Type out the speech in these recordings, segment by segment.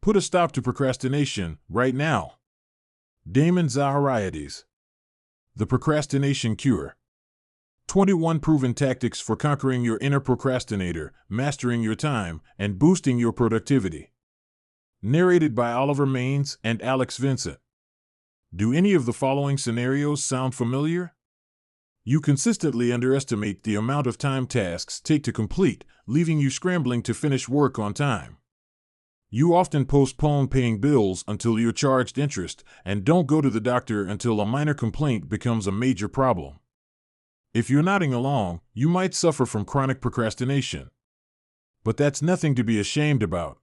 Put a stop to procrastination right now. Damon Zahariades. The Procrastination Cure. 21 proven tactics for conquering your inner procrastinator, mastering your time, and boosting your productivity. Narrated by Oliver Maines and Alex Vincent. Do any of the following scenarios sound familiar? You consistently underestimate the amount of time tasks take to complete, leaving you scrambling to finish work on time. You often postpone paying bills until you're charged interest and don't go to the doctor until a minor complaint becomes a major problem. If you're nodding along, you might suffer from chronic procrastination. But that's nothing to be ashamed about.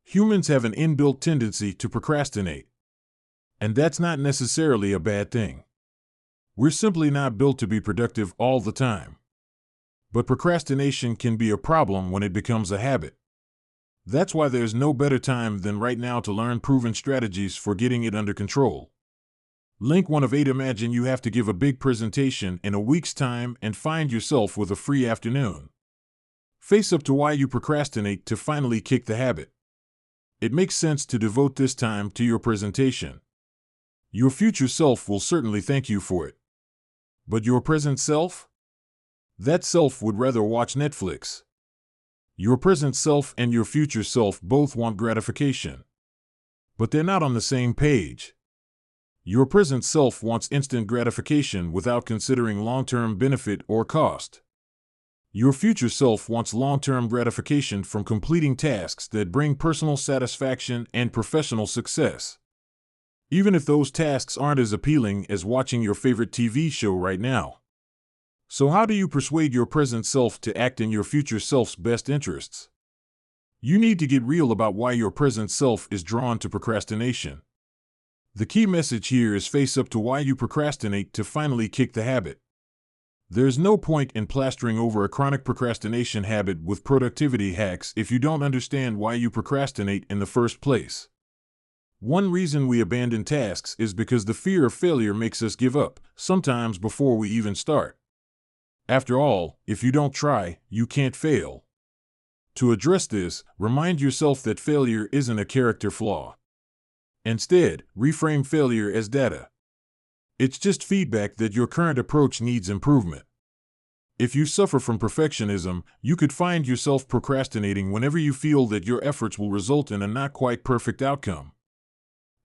Humans have an inbuilt tendency to procrastinate. And that's not necessarily a bad thing. We're simply not built to be productive all the time. But procrastination can be a problem when it becomes a habit. That's why there's no better time than right now to learn proven strategies for getting it under control. Link 1 of 8. Imagine you have to give a big presentation in a week's time and find yourself with a free afternoon. Face up to why you procrastinate to finally kick the habit. It makes sense to devote this time to your presentation. Your future self will certainly thank you for it. But your present self? That self would rather watch Netflix. Your present self and your future self both want gratification. But they're not on the same page. Your present self wants instant gratification without considering long-term benefit or cost. Your future self wants long-term gratification from completing tasks that bring personal satisfaction and professional success. Even if those tasks aren't as appealing as watching your favorite TV show right now. So how do you persuade your present self to act in your future self's best interests? You need to get real about why your present self is drawn to procrastination. The key message here is face up to why you procrastinate to finally kick the habit. There's no point in plastering over a chronic procrastination habit with productivity hacks if you don't understand why you procrastinate in the first place. One reason we abandon tasks is because the fear of failure makes us give up, sometimes before we even start. After all, if you don't try, you can't fail. To address this, remind yourself that failure isn't a character flaw. Instead, reframe failure as data. It's just feedback that your current approach needs improvement. If you suffer from perfectionism, you could find yourself procrastinating whenever you feel that your efforts will result in a not quite perfect outcome.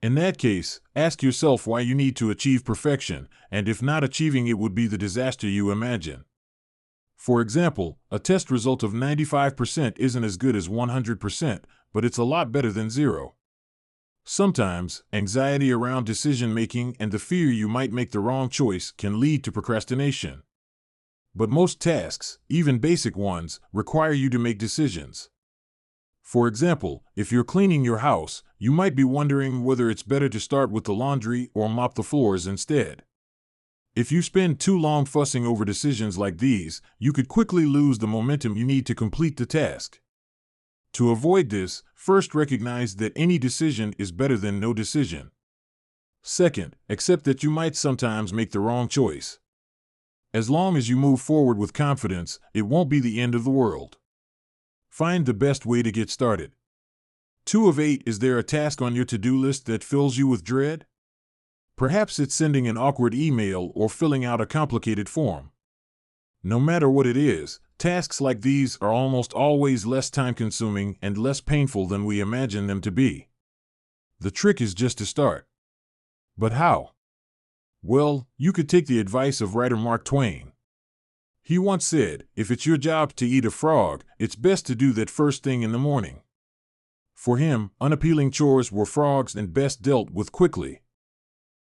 In that case, ask yourself why you need to achieve perfection, and if not achieving it would be the disaster you imagine. For example, a test result of 95% isn't as good as 100%, but it's a lot better than 0. Sometimes, anxiety around decision-making and the fear you might make the wrong choice can lead to procrastination. But most tasks, even basic ones, require you to make decisions. For example, if you're cleaning your house, you might be wondering whether it's better to start with the laundry or mop the floors instead. If you spend too long fussing over decisions like these, you could quickly lose the momentum you need to complete the task. To avoid this, first recognize that any decision is better than no decision. Second, accept that you might sometimes make the wrong choice. As long as you move forward with confidence, it won't be the end of the world. Find the best way to get started. 2 of 8. Is there a task on your to-do list that fills you with dread? Perhaps it's sending an awkward email or filling out a complicated form. No matter what it is, tasks like these are almost always less time-consuming and less painful than we imagine them to be. The trick is just to start. But how? Well, you could take the advice of writer Mark Twain. He once said, if it's your job to eat a frog, it's best to do that first thing in the morning. For him, unappealing chores were frogs and best dealt with quickly.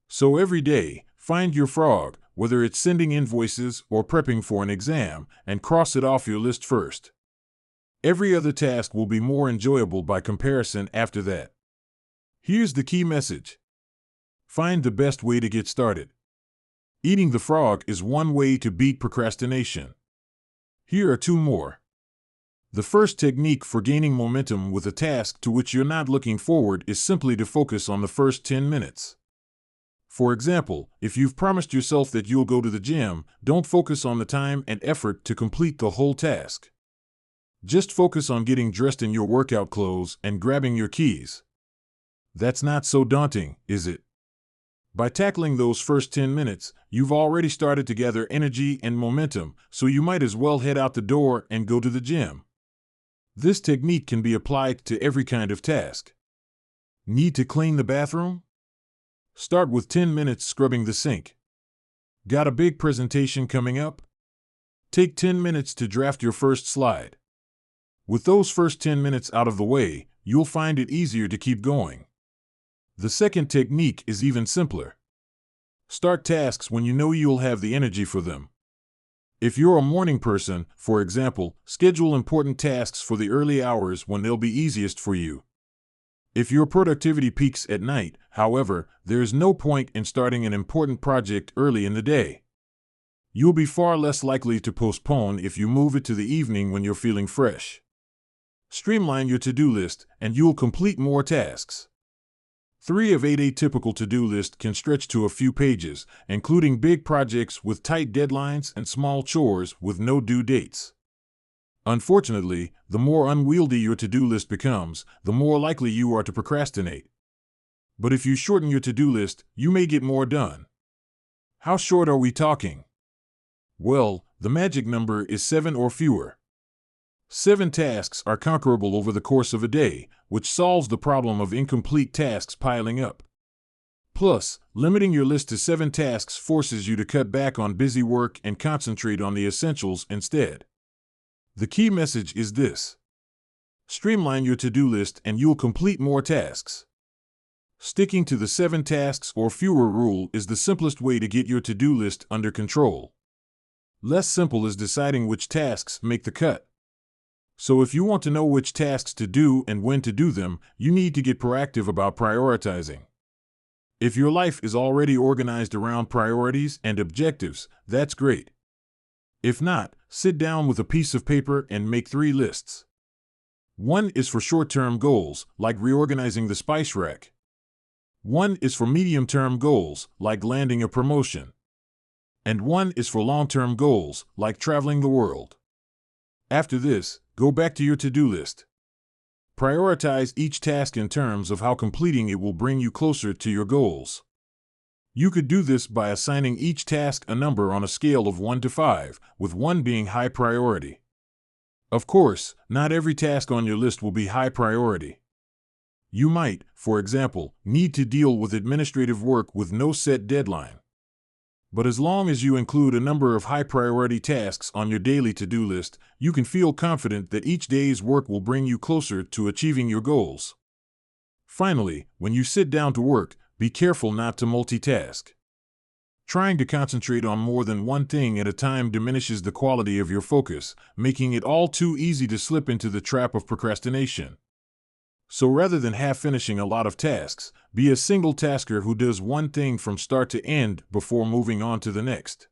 So every day, find your frog, whether it's sending invoices or prepping for an exam, and cross it off your list first. Every other task will be more enjoyable by comparison after that. Here's the key message. Find the best way to get started. Eating the frog is one way to beat procrastination. Here are 2 more. The first technique for gaining momentum with a task to which you're not looking forward is simply to focus on the first 10 minutes. For example, if you've promised yourself that you'll go to the gym, don't focus on the time and effort to complete the whole task. Just focus on getting dressed in your workout clothes and grabbing your keys. That's not so daunting, is it? By tackling those first 10 minutes, you've already started to gather energy and momentum, so you might as well head out the door and go to the gym. This technique can be applied to every kind of task. Need to clean the bathroom? Start with 10 minutes scrubbing the sink. Got a big presentation coming up? Take 10 minutes to draft your first slide. With those first 10 minutes out of the way, you'll find it easier to keep going. The second technique is even simpler. Start tasks when you know you'll have the energy for them. If you're a morning person, for example, schedule important tasks for the early hours when they'll be easiest for you. If your productivity peaks at night, however, there is no point in starting an important project early in the day. You'll be far less likely to postpone if you move it to the evening when you're feeling fresh. Streamline your to-do list, and you'll complete more tasks. 3 of 8 atypical to-do list can stretch to a few pages, including big projects with tight deadlines and small chores with no due dates. Unfortunately, the more unwieldy your to-do list becomes, the more likely you are to procrastinate. But if you shorten your to-do list, you may get more done. How short are we talking? Well, the magic number is 7 or fewer. 7 tasks are conquerable over the course of a day, which solves the problem of incomplete tasks piling up. Plus, limiting your list to 7 tasks forces you to cut back on busy work and concentrate on the essentials instead. The key message is this: streamline your to-do list and you'll complete more tasks. Sticking to the 7 tasks or fewer rule is the simplest way to get your to-do list under control. Less simple is deciding which tasks make the cut. So if you want to know which tasks to do and when to do them, you need to get proactive about prioritizing. If your life is already organized around priorities and objectives, that's great. If not, sit down with a piece of paper and make 3 lists. 1 is for short-term goals, like reorganizing the spice rack. 1 is for medium-term goals, like landing a promotion. And 1 is for long-term goals, like traveling the world. After this, go back to your to-do list. Prioritize each task in terms of how completing it will bring you closer to your goals. You could do this by assigning each task a number on a scale of 1 to 5, with 1 being high priority. Of course, not every task on your list will be high priority. You might, for example, need to deal with administrative work with no set deadline. But as long as you include a number of high-priority tasks on your daily to-do list, you can feel confident that each day's work will bring you closer to achieving your goals. Finally, when you sit down to work, be careful not to multitask. Trying to concentrate on more than one thing at a time diminishes the quality of your focus, making it all too easy to slip into the trap of procrastination. So rather than half-finishing a lot of tasks, be a single tasker who does one thing from start to end before moving on to the next.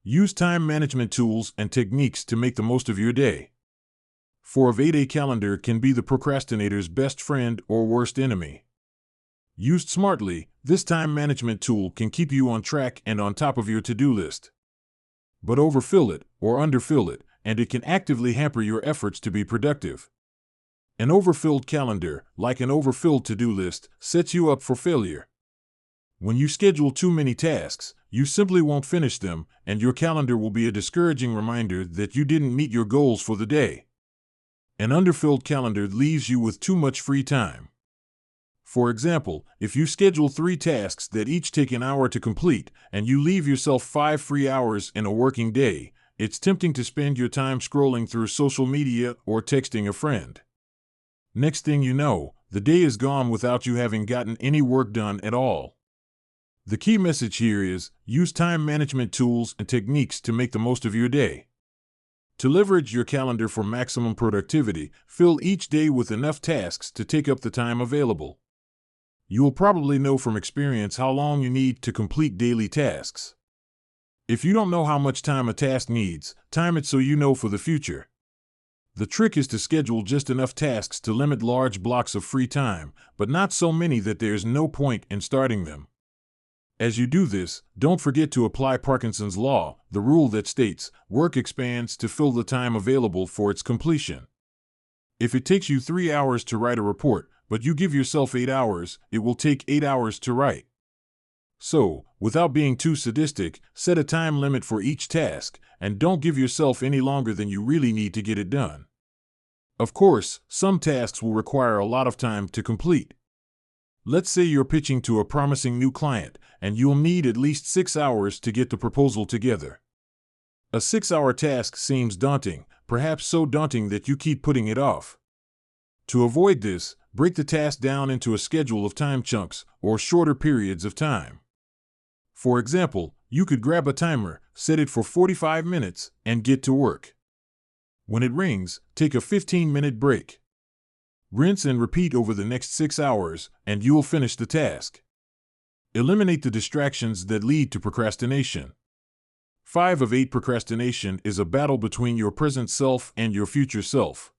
Use time management tools and techniques to make the most of your day. 4 of 8 a calendar can be the procrastinator's best friend or worst enemy. Used smartly, this time management tool can keep you on track and on top of your to-do list. But overfill it or underfill it, and it can actively hamper your efforts to be productive. An overfilled calendar, like an overfilled to-do list, sets you up for failure. When you schedule too many tasks, you simply won't finish them, and your calendar will be a discouraging reminder that you didn't meet your goals for the day. An underfilled calendar leaves you with too much free time. For example, if you schedule 3 tasks that each take an hour to complete, and you leave yourself 5 free hours in a working day, it's tempting to spend your time scrolling through social media or texting a friend. Next thing you know, the day is gone without you having gotten any work done at all. The key message here is, use time management tools and techniques to make the most of your day. To leverage your calendar for maximum productivity, fill each day with enough tasks to take up the time available. You will probably know from experience how long you need to complete daily tasks. If you don't know how much time a task needs, time it so you know for the future. The trick is to schedule just enough tasks to limit large blocks of free time, but not so many that there's no point in starting them. As you do this, don't forget to apply Parkinson's law, the rule that states, work expands to fill the time available for its completion. If it takes you 3 hours to write a report, but you give yourself 8 hours, it will take 8 hours to write. So, without being too sadistic, set a time limit for each task, and don't give yourself any longer than you really need to get it done. Of course, some tasks will require a lot of time to complete. Let's say you're pitching to a promising new client, and you'll need at least 6 hours to get the proposal together. A 6-hour task seems daunting, perhaps so daunting that you keep putting it off. To avoid this, break the task down into a schedule of time chunks or shorter periods of time. For example, you could grab a timer, set it for 45 minutes, and get to work. When it rings, take a 15-minute break. Rinse and repeat over the next 6 hours, and you'll finish the task. Eliminate the distractions that lead to procrastination. 5 of 8 procrastination is a battle between your present self and your future self.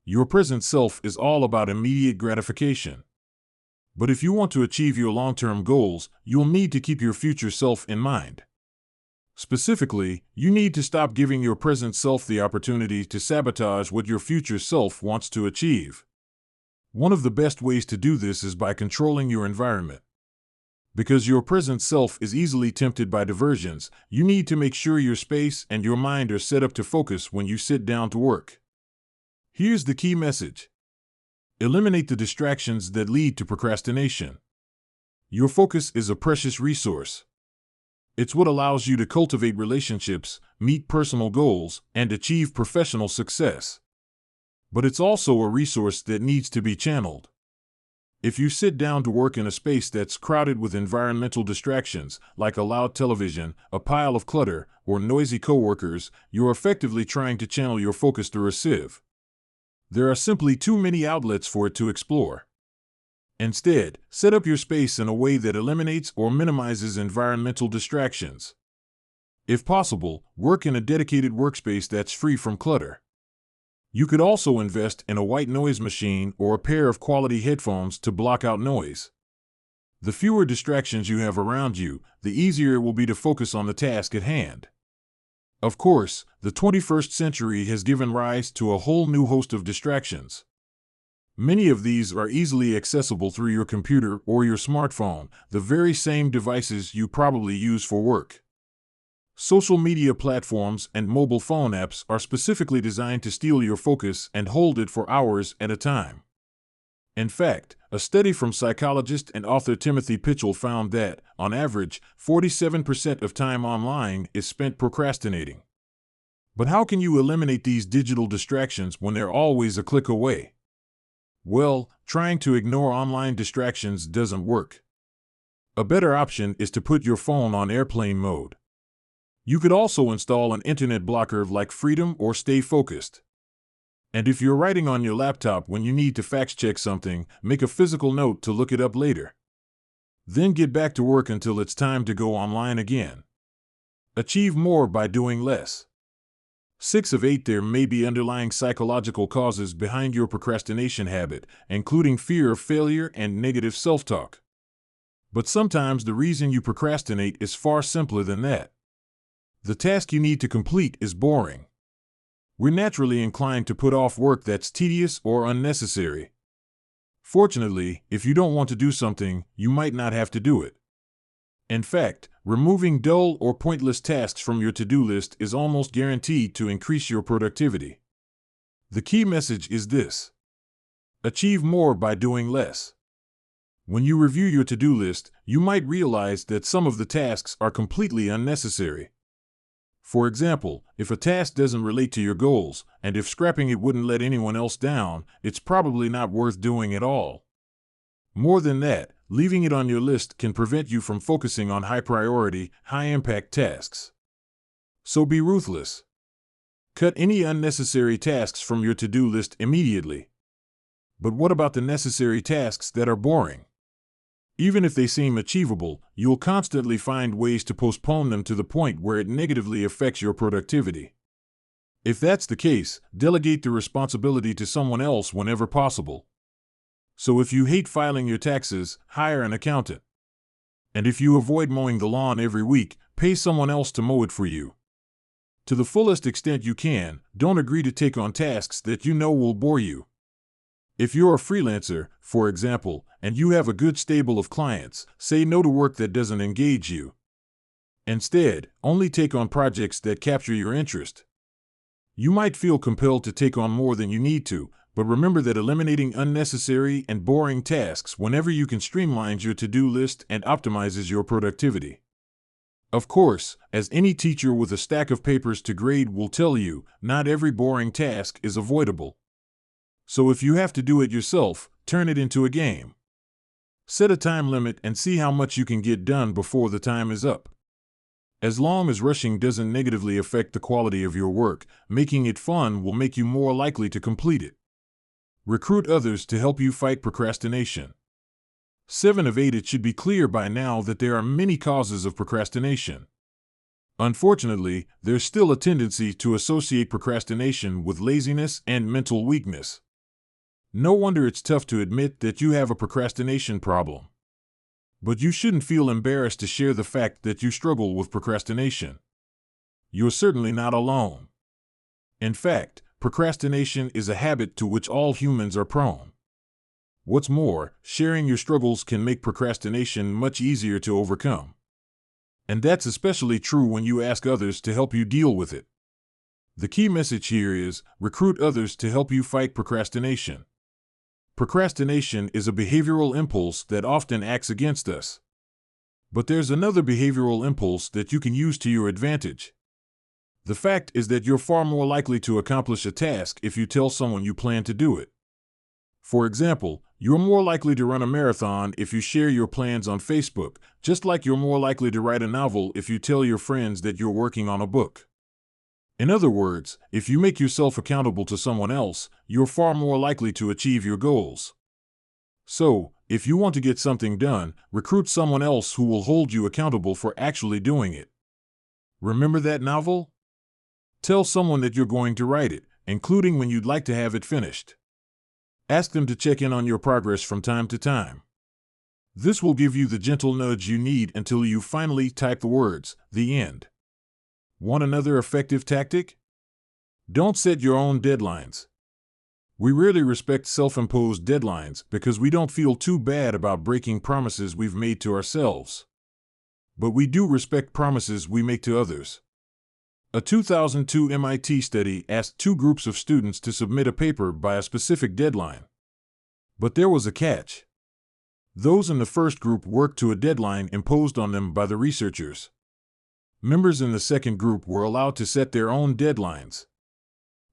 Your present self is all about immediate gratification. But if you want to achieve your long-term goals, you'll need to keep your future self in mind. Specifically, you need to stop giving your present self the opportunity to sabotage what your future self wants to achieve. One of the best ways to do this is by controlling your environment. Because your present self is easily tempted by diversions, you need to make sure your space and your mind are set up to focus when you sit down to work. Here's the key message. Eliminate the distractions that lead to procrastination. Your focus is a precious resource. It's what allows you to cultivate relationships, meet personal goals, and achieve professional success. But it's also a resource that needs to be channeled. If you sit down to work in a space that's crowded with environmental distractions, like a loud television, a pile of clutter, or noisy coworkers, you're effectively trying to channel your focus through a sieve. There are simply too many outlets for it to explore. Instead, set up your space in a way that eliminates or minimizes environmental distractions. If possible, work in a dedicated workspace that's free from clutter. You could also invest in a white noise machine or a pair of quality headphones to block out noise. The fewer distractions you have around you, the easier it will be to focus on the task at hand. Of course, the 21st century has given rise to a whole new host of distractions. Many of these are easily accessible through your computer or your smartphone, the very same devices you probably use for work. Social media platforms and mobile phone apps are specifically designed to steal your focus and hold it for hours at a time. In fact, a study from psychologist and author Timothy Pitchell found that, on average, 47% of time online is spent procrastinating. But how can you eliminate these digital distractions when they're always a click away? Well, trying to ignore online distractions doesn't work. A better option is to put your phone on airplane mode. You could also install an internet blocker like Freedom or Stay Focused. And if you're writing on your laptop when you need to fact-check something, make a physical note to look it up later. Then get back to work until it's time to go online again. Achieve more by doing less. 6 of 8 There may be underlying psychological causes behind your procrastination habit, including fear of failure and negative self-talk. But sometimes the reason you procrastinate is far simpler than that. The task you need to complete is boring. We're naturally inclined to put off work that's tedious or unnecessary. Fortunately, if you don't want to do something, you might not have to do it. In fact, removing dull or pointless tasks from your to-do list is almost guaranteed to increase your productivity. The key message is this: achieve more by doing less. When you review your to-do list, you might realize that some of the tasks are completely unnecessary. For example, if a task doesn't relate to your goals, and if scrapping it wouldn't let anyone else down, it's probably not worth doing at all. More than that, leaving it on your list can prevent you from focusing on high-priority, high-impact tasks. So be ruthless. Cut any unnecessary tasks from your to-do list immediately. But what about the necessary tasks that are boring? Even if they seem achievable, you'll constantly find ways to postpone them to the point where it negatively affects your productivity. If that's the case, delegate the responsibility to someone else whenever possible. So if you hate filing your taxes, hire an accountant. And if you avoid mowing the lawn every week, pay someone else to mow it for you. To the fullest extent you can, don't agree to take on tasks that you know will bore you. If you're a freelancer, for example, and you have a good stable of clients, say no to work that doesn't engage you. Instead, only take on projects that capture your interest. You might feel compelled to take on more than you need to, but remember that eliminating unnecessary and boring tasks whenever you can streamlines your to-do list and optimizes your productivity. Of course, as any teacher with a stack of papers to grade will tell you, not every boring task is avoidable. So if you have to do it yourself, turn it into a game. Set a time limit and see how much you can get done before the time is up. As long as rushing doesn't negatively affect the quality of your work, making it fun will make you more likely to complete it. Recruit others to help you fight procrastination. 7 of 8. It should be clear by now that there are many causes of procrastination. Unfortunately, there's still a tendency to associate procrastination with laziness and mental weakness. No wonder it's tough to admit that you have a procrastination problem. But you shouldn't feel embarrassed to share the fact that you struggle with procrastination. You're certainly not alone. In fact, procrastination is a habit to which all humans are prone. What's more, sharing your struggles can make procrastination much easier to overcome. And that's especially true when you ask others to help you deal with it. The key message here is, recruit others to help you fight procrastination. Procrastination is a behavioral impulse that often acts against us. But there's another behavioral impulse that you can use to your advantage. The fact is that you're far more likely to accomplish a task if you tell someone you plan to do it. For example, you're more likely to run a marathon if you share your plans on Facebook, just like you're more likely to write a novel if you tell your friends that you're working on a book. In other words, if you make yourself accountable to someone else, you're far more likely to achieve your goals. So, if you want to get something done, recruit someone else who will hold you accountable for actually doing it. Remember that novel? Tell someone that you're going to write it, including when you'd like to have it finished. Ask them to check in on your progress from time to time. This will give you the gentle nudge you need until you finally type the words, "The end." Want another effective tactic? Don't set your own deadlines. We rarely respect self-imposed deadlines because we don't feel too bad about breaking promises we've made to ourselves. But we do respect promises we make to others. A 2002 MIT study asked 2 groups of students to submit a paper by a specific deadline. But there was a catch. Those in the first group worked to a deadline imposed on them by the researchers. Members in the second group were allowed to set their own deadlines.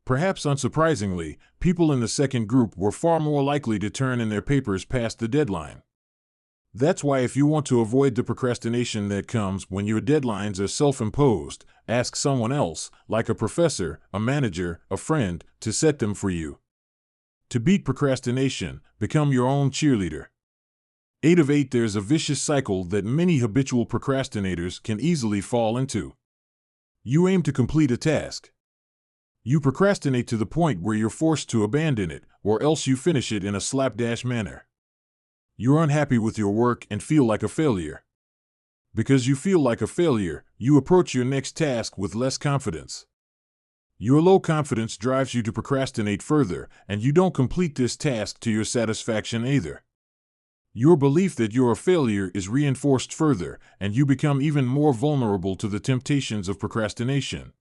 Perhaps unsurprisingly, people in the second group were far more likely to turn in their papers past the deadline. That's why if you want to avoid the procrastination that comes when your deadlines are self-imposed, ask someone else, like a professor, a manager, a friend, to set them for you. To beat procrastination, become your own cheerleader. 8 of 8. There's a vicious cycle that many habitual procrastinators can easily fall into. You aim to complete a task. You procrastinate to the point where you're forced to abandon it, or else you finish it in a slapdash manner. You're unhappy with your work and feel like a failure. Because you feel like a failure, you approach your next task with less confidence. Your low confidence drives you to procrastinate further, and you don't complete this task to your satisfaction either. Your belief that you're a failure is reinforced further, and you become even more vulnerable to the temptations of procrastination.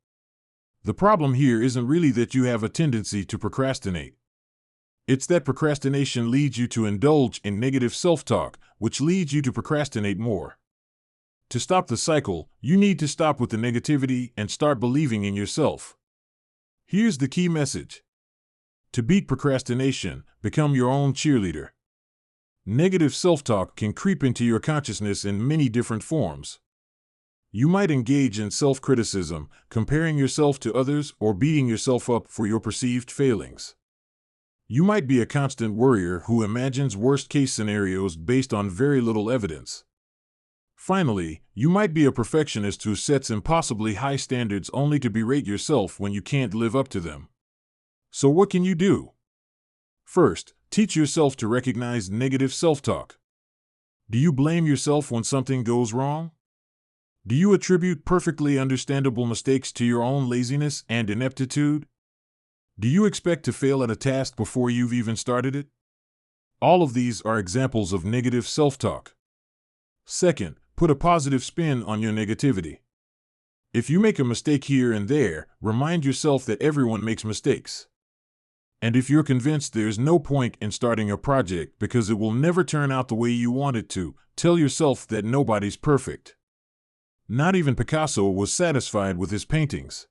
The problem here isn't really that you have a tendency to procrastinate. It's that procrastination leads you to indulge in negative self-talk, which leads you to procrastinate more. To stop the cycle, you need to stop with the negativity and start believing in yourself. Here's the key message. To beat procrastination, become your own cheerleader. Negative self-talk can creep into your consciousness in many different forms. You might engage in self-criticism, comparing yourself to others, or beating yourself up for your perceived failings. You might be a constant worrier who imagines worst-case scenarios based on very little evidence. Finally, you might be a perfectionist who sets impossibly high standards only to berate yourself when you can't live up to them. So what can you do? First, teach yourself to recognize negative self-talk. Do you blame yourself when something goes wrong? Do you attribute perfectly understandable mistakes to your own laziness and ineptitude? Do you expect to fail at a task before you've even started it? All of these are examples of negative self-talk. Second, put a positive spin on your negativity. If you make a mistake here and there, remind yourself that everyone makes mistakes. And if you're convinced there's no point in starting a project because it will never turn out the way you want it to, tell yourself that nobody's perfect. Not even Picasso was satisfied with his paintings.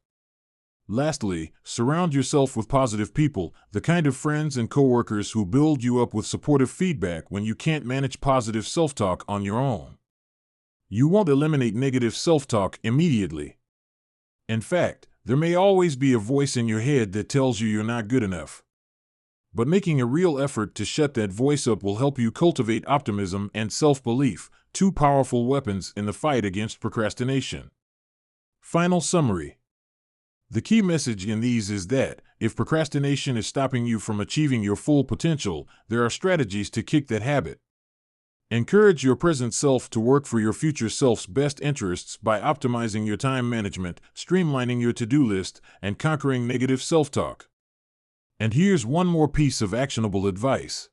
Lastly, surround yourself with positive people, the kind of friends and coworkers who build you up with supportive feedback when you can't manage positive self-talk on your own. You won't eliminate negative self-talk immediately. In fact, there may always be a voice in your head that tells you you're not good enough. But making a real effort to shut that voice up will help you cultivate optimism and self-belief, two powerful weapons in the fight against procrastination. Final summary. The key message in these is that, if procrastination is stopping you from achieving your full potential, there are strategies to kick that habit. Encourage your present self to work for your future self's best interests by optimizing your time management, streamlining your to-do list, and conquering negative self-talk. And here's one more piece of actionable advice.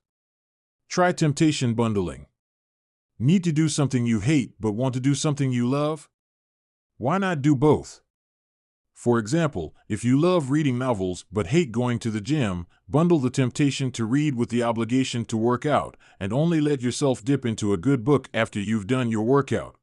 Try temptation bundling. Need to do something you hate but want to do something you love? Why not do both? For example, if you love reading novels but hate going to the gym, bundle the temptation to read with the obligation to work out, and only let yourself dip into a good book after you've done your workout.